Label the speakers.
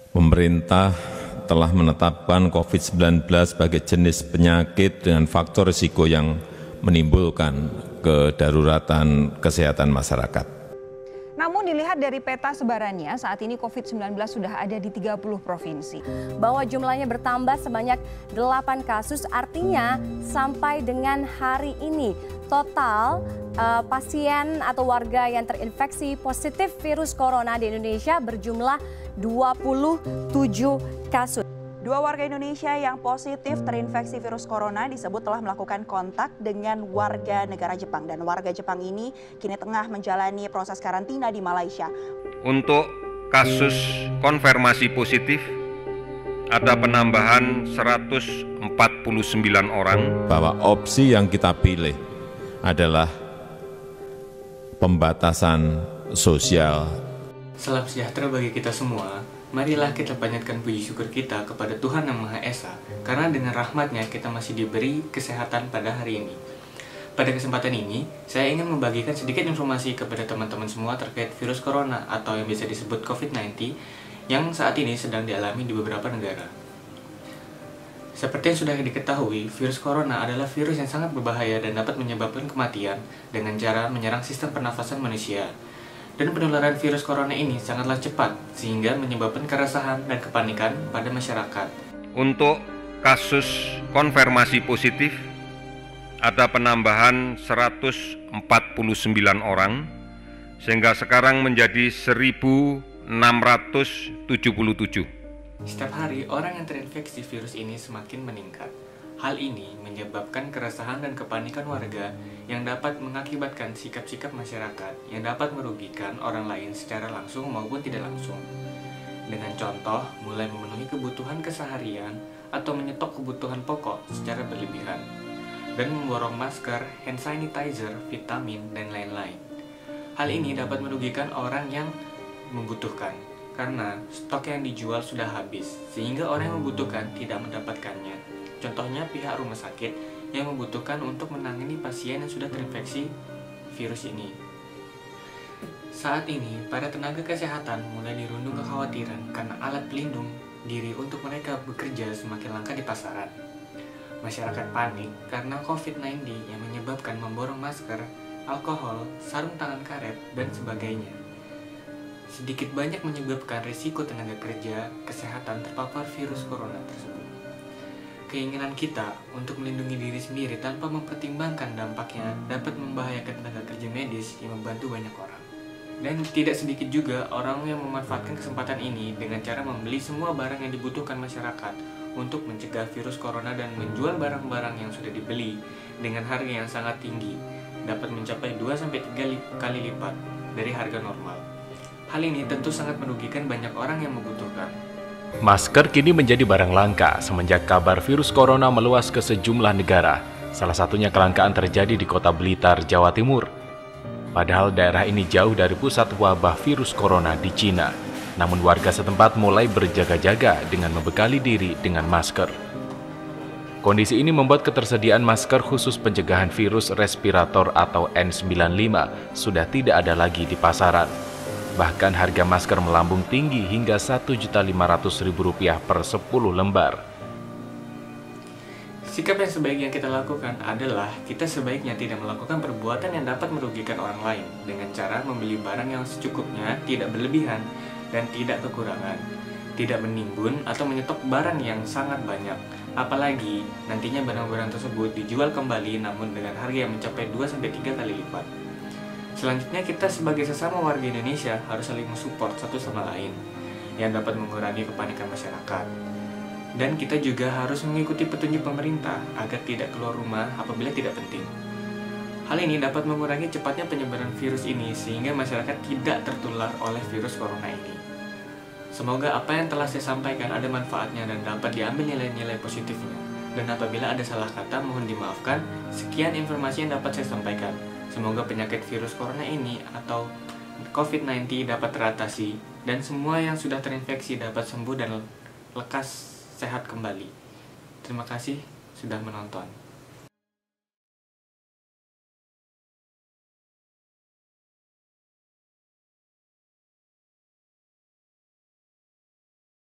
Speaker 1: Pemerintah telah menetapkan COVID-19 sebagai jenis penyakit dengan faktor risiko yang menimbulkan kedaruratan kesehatan masyarakat.
Speaker 2: Namun dilihat dari peta sebarannya, saat ini COVID-19 sudah ada di 30 provinsi.
Speaker 3: Bahwa jumlahnya bertambah sebanyak 8 kasus, artinya sampai dengan hari ini total pasien atau warga yang terinfeksi positif virus corona di Indonesia berjumlah 27 kasus.
Speaker 2: 2 warga Indonesia yang positif terinfeksi virus corona disebut telah melakukan kontak dengan warga negara Jepang. Dan warga Jepang ini kini tengah menjalani proses karantina di Malaysia.
Speaker 4: Untuk kasus konfirmasi positif, ada penambahan 149 orang.
Speaker 1: Bahwa opsi yang kita pilih adalah pembatasan sosial.
Speaker 5: Salam sejahtera bagi kita semua. Marilah kita panjatkan puji syukur kita kepada Tuhan Yang Maha Esa, karena dengan rahmat-Nya kita masih diberi kesehatan pada hari ini. Pada kesempatan ini, saya ingin membagikan sedikit informasi kepada teman-teman semua terkait virus corona atau yang bisa disebut COVID-19 yang saat ini sedang dialami di beberapa negara. Seperti yang sudah diketahui, virus corona adalah virus yang sangat berbahaya dan dapat menyebabkan kematian dengan cara menyerang sistem pernafasan manusia. Dan penularan virus corona ini sangatlah cepat, sehingga menyebabkan keresahan dan kepanikan pada masyarakat.
Speaker 4: Untuk kasus konfirmasi positif, ada penambahan 149 orang, sehingga sekarang menjadi 1.677.
Speaker 5: Setiap hari, orang yang terinfeksi virus ini semakin meningkat. Hal ini menyebabkan keresahan dan kepanikan warga yang dapat mengakibatkan sikap-sikap masyarakat yang dapat merugikan orang lain secara langsung maupun tidak langsung. Dengan contoh, mulai memenuhi kebutuhan keseharian atau menyetop kebutuhan pokok secara berlebihan, dan memborong masker, hand sanitizer, vitamin, dan lain-lain. Hal ini dapat merugikan orang yang membutuhkan, karena stok yang dijual sudah habis, sehingga orang yang membutuhkan tidak mendapatkannya. Contohnya pihak rumah sakit yang membutuhkan untuk menangani pasien yang sudah terinfeksi virus ini. Saat ini, para tenaga kesehatan mulai dirundung kekhawatiran karena alat pelindung diri untuk mereka bekerja semakin langka di pasaran. Masyarakat panik karena COVID-19 yang menyebabkan memborong masker, alkohol, sarung tangan karet, dan sebagainya. Sedikit banyak menyebabkan risiko tenaga kerja kesehatan terpapar virus corona tersebut. Keinginan kita untuk melindungi diri sendiri tanpa mempertimbangkan dampaknya dapat membahayakan tenaga kerja medis yang membantu banyak orang. Dan tidak sedikit juga orang yang memanfaatkan kesempatan ini dengan cara membeli semua barang yang dibutuhkan masyarakat untuk mencegah virus corona dan menjual barang-barang yang sudah dibeli dengan harga yang sangat tinggi, dapat mencapai 2-3 kali lipat dari harga normal. Hal ini tentu sangat merugikan banyak orang yang membutuhkan.
Speaker 6: Masker kini menjadi barang langka semenjak kabar virus corona meluas ke sejumlah negara. Salah satunya kelangkaan terjadi di kota Blitar, Jawa Timur. Padahal daerah ini jauh dari pusat wabah virus corona di Cina. Namun warga setempat mulai berjaga-jaga dengan membekali diri dengan masker. Kondisi ini membuat ketersediaan masker khusus pencegahan virus respirator atau N95 sudah tidak ada lagi di pasaran. Bahkan harga masker melambung tinggi hingga Rp1.500.000 per 10 lembar.
Speaker 5: Sikap yang sebaiknya kita lakukan adalah kita sebaiknya tidak melakukan perbuatan yang dapat merugikan orang lain dengan cara membeli barang yang secukupnya, tidak berlebihan, dan tidak kekurangan. Tidak menimbun atau menyetok barang yang sangat banyak. Apalagi nantinya barang-barang tersebut dijual kembali namun dengan harga yang mencapai 2-3 kali lipat. Selanjutnya, kita sebagai sesama warga Indonesia harus saling mensupport satu sama lain yang dapat mengurangi kepanikan masyarakat. Dan kita juga harus mengikuti petunjuk pemerintah agar tidak keluar rumah apabila tidak penting. Hal ini dapat mengurangi cepatnya penyebaran virus ini sehingga masyarakat tidak tertular oleh virus corona ini. Semoga apa yang telah saya sampaikan ada manfaatnya dan dapat diambil nilai-nilai positifnya. Dan apabila ada salah kata, mohon dimaafkan. Sekian informasi yang dapat saya sampaikan. Semoga penyakit virus corona ini atau COVID-19 dapat teratasi dan semua yang sudah terinfeksi dapat sembuh dan lekas sehat kembali. Terima kasih sudah menonton.